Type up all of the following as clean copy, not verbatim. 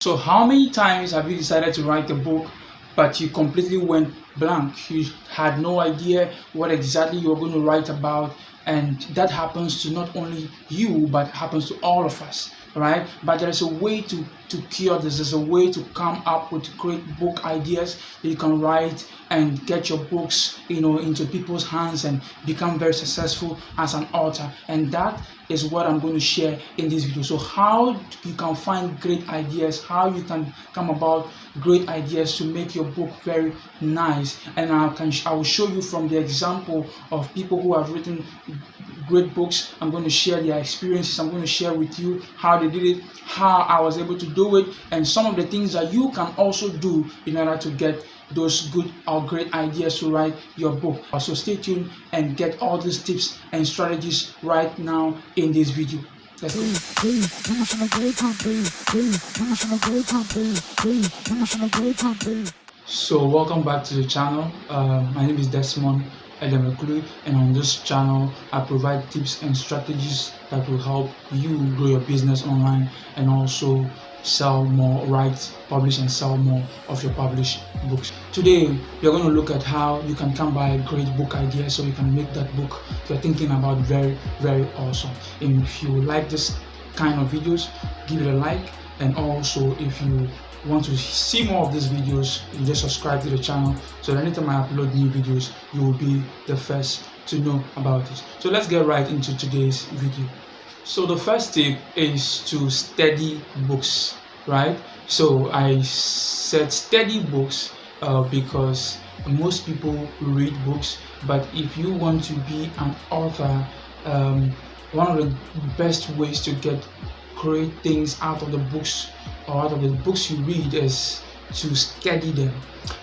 So how many times have you decided to write a book, but you completely went blank? You had no idea what exactly you were going to write about, and that happens to not only you, but happens to all of us, right? But there's a way to cure this. There's a way to come up with great book ideas that you can write and get your books, into people's hands and become very successful as an author. And that is what I'm going to share in this video. So how you can find great ideas, how you can come about great ideas to make your book very nice. And I will show you from the example of people who have written great books. I'm going to share their experiences. I'm going to share with you how they did it, how I was able to do it, and some of the things that you can also do in order to get those good or great ideas to write your book. So stay tuned and get all these tips and strategies right now in this video. Let's go. So welcome back to the channel. My name is Desmond Edemekulu, and on this channel I provide tips and strategies that will help you grow your business online and also sell more, write, publish and sell more of your published books. Today we're going to look at how you can come by a great book idea so you can make that book you're thinking about very, very awesome. And if you like this kind of videos, give it a like, and also if you want to see more of these videos, you just subscribe to the channel so that anytime I upload new videos you will be the first to know about it. So let's get right into today's video. So the first tip is to study books, right? So I said study books because most people read books, but if you want to be an author, one of the best ways to get great things out of the books or out of the books you read is to study them.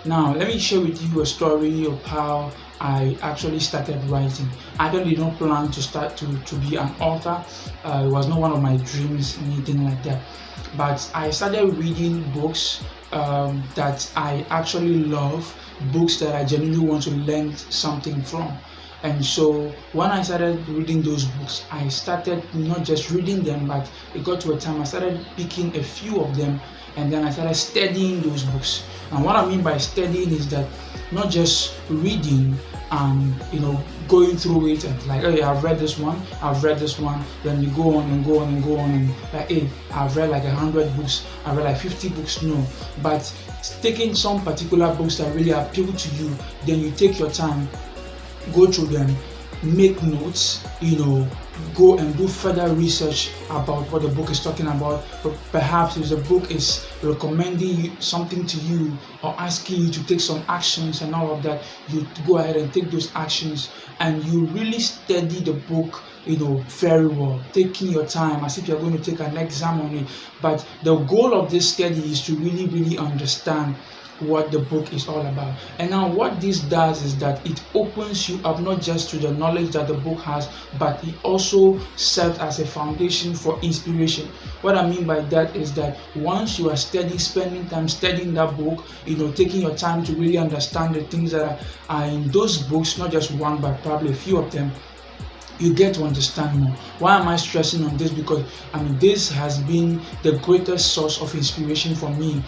Now let me share with you a story of how I actually started writing. I actually did not plan to start to be an author. It was not one of my dreams, anything like that. But I started reading books that I actually love, books that I genuinely want to learn something from. And so when I started reading those books, I started not just reading them, but it got to a time I started picking a few of them, and then I started studying those books. And what I mean by studying is that not just reading and going through it and like, hey, I've read this one, then you go on and go on and go on and like, hey, I've read like 100 books, I've read like 50 books. No, but taking some particular books that really appeal to you, then you take your time, go through them, make notes, go and do further research about what the book is talking about. But perhaps if the book is recommending something to you or asking you to take some actions and all of that, you go ahead and take those actions and you really study the book very well, taking your time as if you're going to take an exam on it. But the goal of this study is to really understand what the book is all about. And now what this does is that it opens you up not just to the knowledge that the book has, but it also serves as a foundation for inspiration. What I mean by that is that once you are spending time studying that book, taking your time to really understand the things that are in those books, not just one but probably a few of them, you get to understand more. Why am I stressing on this? Because this has been the greatest source of inspiration for me.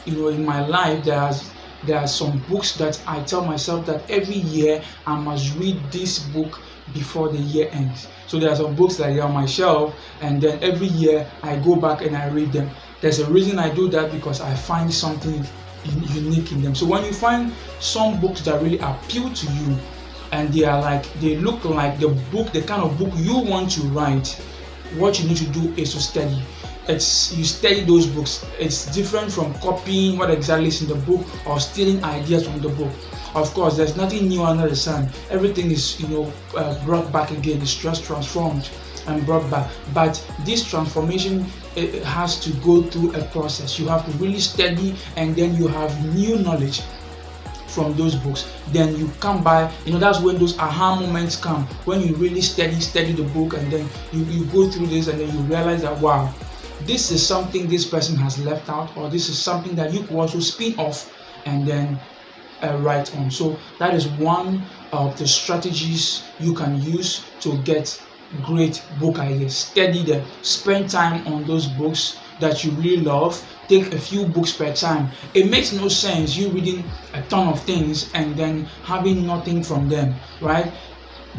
In my life, there are some books that I tell myself that every year I must read this book before the year ends. So there are some books that are on my shelf, and then every year I go back and I read them. There's a reason I do that, because I find something unique in them. So when you find some books that really appeal to you, and they look like the kind of book you want to write, what you need to do is to study. You study those books. It's different from copying what exactly is in the book or stealing ideas from the book. Of course, there's nothing new under the sun. Everything is brought back again. It's just transformed and brought back. But this transformation, it has to go through a process. You have to really study, and then you have new knowledge from those books. Then you come by, that's when those aha moments come, when you really study the book, and then you go through this, and then you realize that, wow, this is something this person has left out, or this is something that you could also spin off and then write on. So that is one of the strategies you can use to get great book ideas. Study them, spend time on those books, that you really love, take a few books per time. It makes no sense you reading a ton of things and then having nothing from them, right?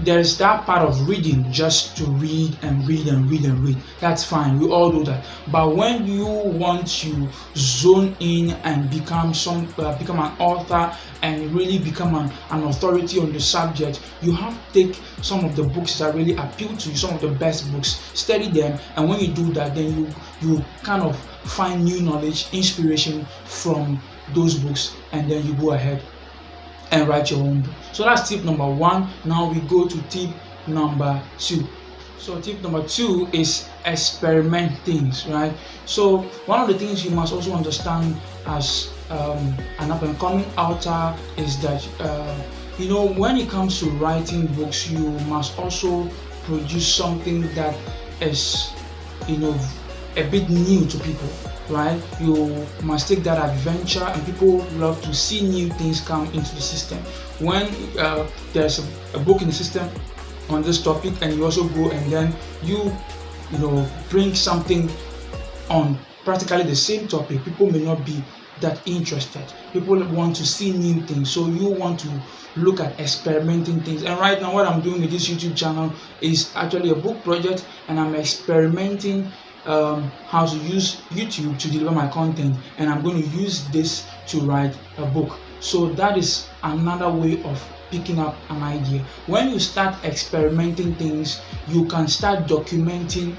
There's that part of reading just to read and read and read and read. That's fine, we all do that. But when you want to zone in and become an author and really become an authority on the subject, you have to take some of the books that really appeal to you, some of the best books, study them, and when you do that, then you kind of find new knowledge, inspiration from those books, and then you go ahead and write your own book. So that's tip number 1. Now we go to tip number 2. So tip number 2 is experiment things, right? So one of the things you must also understand as an up and coming author is that when it comes to writing books, you must also produce something that is a bit new to people, right? You must take that adventure, and people love to see new things come into the system. When there's a book in the system on this topic, and you also go and then you bring something on practically the same topic, people may not be that interested. People want to see new things, so you want to look at experimenting things. And right now, what I'm doing with this YouTube channel is actually a book project, and I'm experimenting how to use YouTube to deliver my content, and I'm going to use this to write a book. So that is another way of picking up an idea. When you start experimenting things, you can start documenting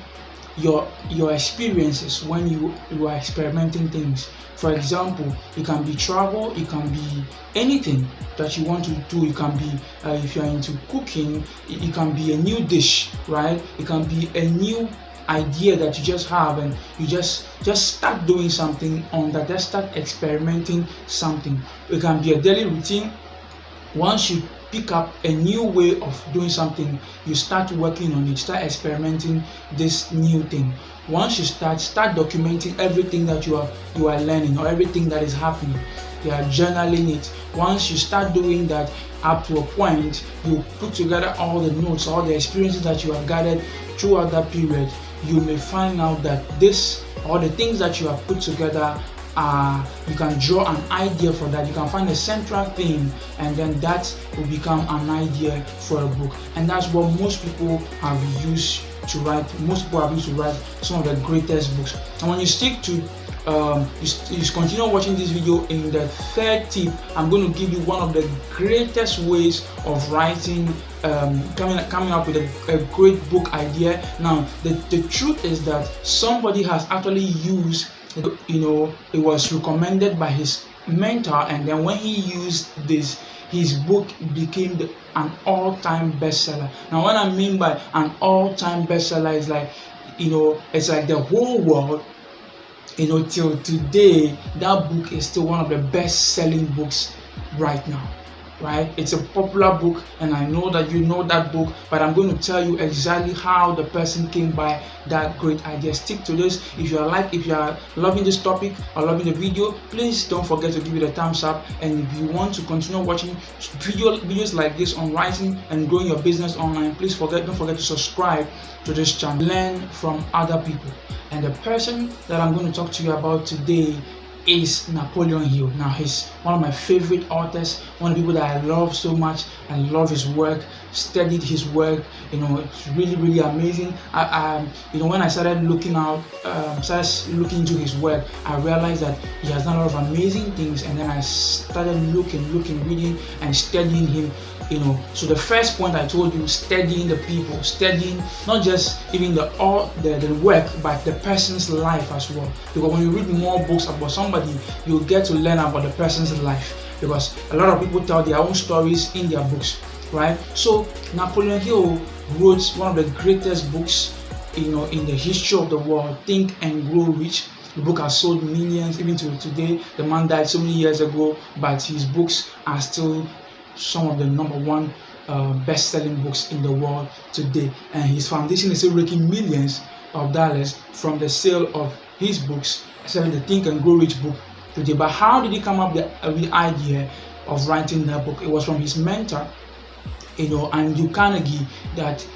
your experiences when you are experimenting things. For example, it can be travel, it can be anything that you want to do. It can be if you're into cooking, it can be a new dish, right? It can be a new idea that you just have, and you just start doing something on that. Just start experimenting something. It can be a daily routine. Once you pick up a new way of doing something, you start working on it, start experimenting this new thing. Once you start documenting everything that you are learning, or everything that is happening. You are journaling it. Once you start doing that, up to a point, you put together all the notes, all the experiences that you have gathered throughout that period. You may find out that the things that you have put together, you can draw an idea for that. You can find a central theme, and then that will become an idea for a book. And that's what most people have used to write. Most people have used to write some of the greatest books. And when you stick to you continue watching this video, in the third tip, I'm going to give you one of the greatest ways of writing, coming up with a great book idea. Now, the truth is that somebody has actually used, it was recommended by his mentor, and then when he used this, his book became an all-time bestseller. Now, what I mean by an all-time bestseller is like, it's like the whole world, till today, that book is still one of the best-selling books right now, right? It's a popular book, and I know that you know that book, but I'm going to tell you exactly how the person came by that great idea. Stick to this. If you are loving this topic or loving the video, please don't forget to give it a thumbs up. And if you want to continue watching videos like this on writing and growing your business online, please don't forget to subscribe to this channel. Learn from other people. And the person that I'm going to talk to you about today is Napoleon Hill. Now, he's one of my favorite authors, one of the people that I love so much. I love his work, studied his work. It's really, really amazing. When I started looking into his work, I realized that he has done a lot of amazing things, and then I started looking, reading, and studying him. So the first point I told you, studying the people, studying not just even the work, but the person's life as well. Because when you read more books about somebody, you get to learn about the person's life. Because a lot of people tell their own stories in their books, right? So Napoleon Hill wrote one of the greatest books, in the history of the world, Think and Grow Rich. The book has sold millions, even to today. The man died so many years ago, but his books are still some of the #1 best-selling books in the world today, and his foundation is still making millions of dollars from the sale of his books, especially the Think and Grow Rich book today. But how did he come up with the idea of writing that book? It was from his mentor, Andrew Carnegie, that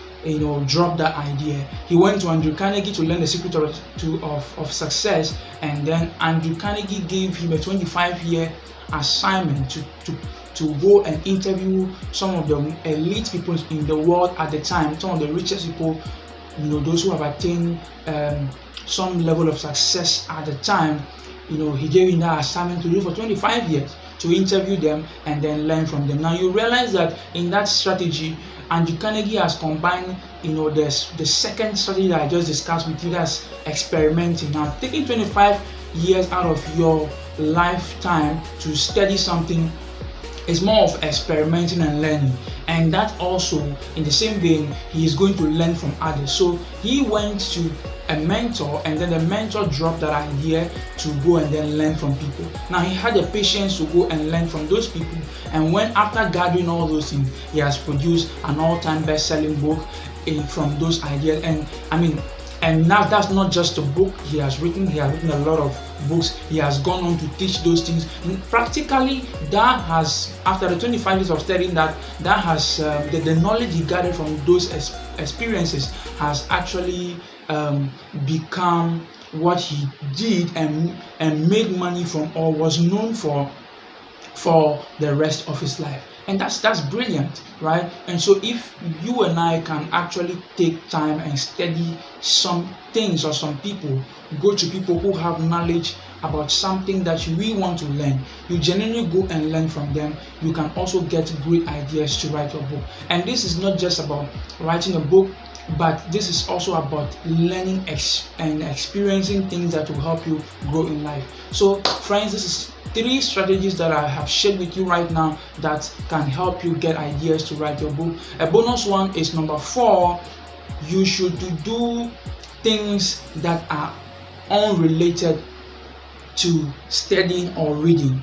dropped that idea. He went to Andrew Carnegie to learn the secret of success, and then Andrew Carnegie gave him a 25-year assignment to go and interview some of the elite people in the world at the time, some of the richest people, those who have attained some level of success at the time. He gave him that assignment to do for 25 years, to interview them and then learn from them. Now you realize that in that strategy, Andrew Carnegie has combined, the second strategy that I just discussed with you, that's experimenting. Now, taking 25 years out of your lifetime to study something is more of experimenting and learning. And that also, in the same vein, he is going to learn from others. So he went to a mentor, and then the mentor dropped that idea to go and then learn from people. Now he had the patience to go and learn from those people, and when after gathering all those things, he has produced an all-time best-selling book from those ideas. And now that's not just a book he has written a lot of books. He has gone on to teach those things. And practically, that has, after the 25 years of studying that has the knowledge he gathered from those experiences has actually become what he did and made money from, or was known for the rest of his life. And that's brilliant, right? And so if you and I can actually take time and study some things or some people, go to people who have knowledge about something that we want to learn, you genuinely go and learn from them, you can also get great ideas to write your book. And this is not just about writing a book, but this is also about learning and experiencing things that will help you grow in life. So friends, this is 3 strategies that I have shared with you right now that can help you get ideas to write your book. A bonus one is number 4. You should do things that are unrelated to studying or reading,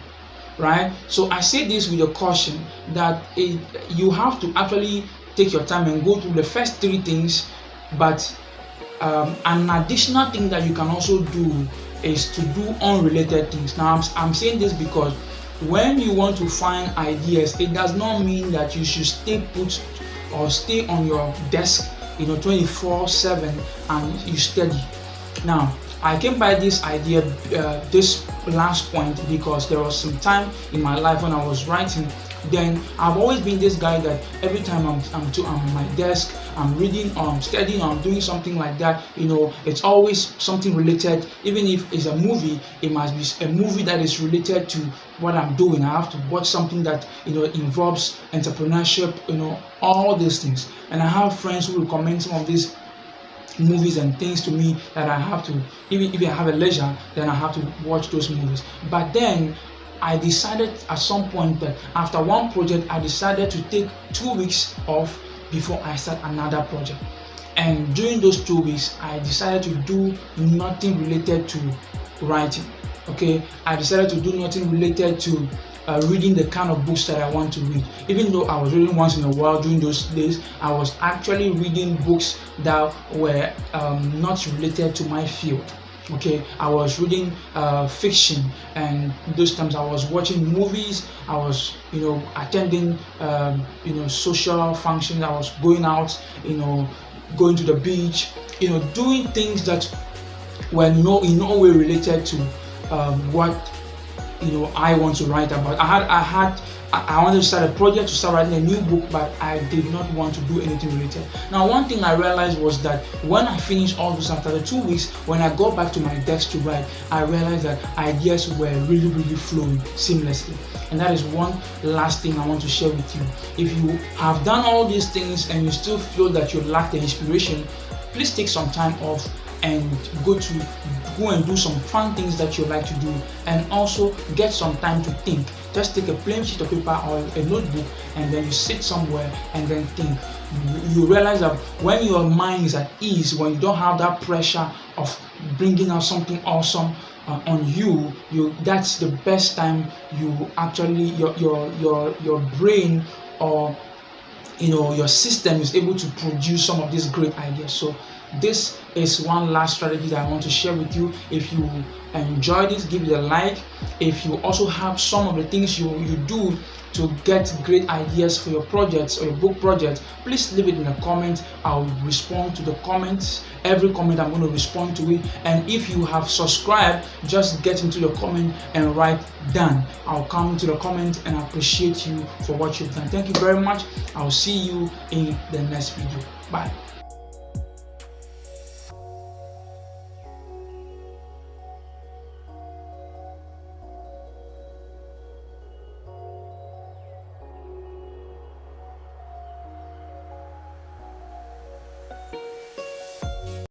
right? So I say this with a caution that you have to actually take your time and go through the first 3 things, but an additional thing that you can also do is to do unrelated things. Now I'm saying this because when you want to find ideas, it does not mean that you should stay put or stay on your desk 24/7 and you study. Now I came by this idea, this last point, because there was some time in my life when I was writing. Then I've always been this guy that every time I'm on my desk, I'm reading or I'm studying or I'm doing something like that, it's always something related. Even if it's a movie, it must be a movie that is related to what I'm doing. I have to watch something that involves entrepreneurship, all these things. And I have friends who recommend some of these movies and things to me that I have to, even if I have a leisure, then I have to watch those movies. But then I decided at some point that after one project, I decided to take 2 weeks off before I start another project. And during those 2 weeks, I decided to do nothing related to writing. Okay, I decided to do nothing related to reading the kind of books that I want to read. Even though I was reading once in a while during those days, I was actually reading books that were not related to my field. Okay, I was reading fiction, and those times I was watching movies, I was attending social functions, I was going out, going to the beach, doing things that were in no way related to what I want to write about. I wanted to start a project, to start writing a new book, but I did not want to do anything related. Now, one thing I realized was that when I finished all this after the 2 weeks, when I got back to my desk to write, I realized that ideas were really, really flowing seamlessly. And that is one last thing I want to share with you. If you have done all these things and you still feel that you lack the inspiration, please take some time off and go and do some fun things that you like to do, and also get some time to think. Just take a plain sheet of paper or a notebook, and then you sit somewhere and then think. You realize that when your mind is at ease, when you don't have that pressure of bringing out something awesome on you, that's the best time you actually your brain or your system is able to produce some of these great ideas. So this is one last strategy that I want to share with you. If you enjoy this, give it a like. If you also have some of the things you do to get great ideas for your projects or your book project, please leave it in the comment. I'll respond to the comments. Every comment I'm going to respond to it. And if you have subscribed, just get into the comment and write done. I'll come to the comment and appreciate you for what you've done. Thank you very much. I'll see you in the next video. Bye.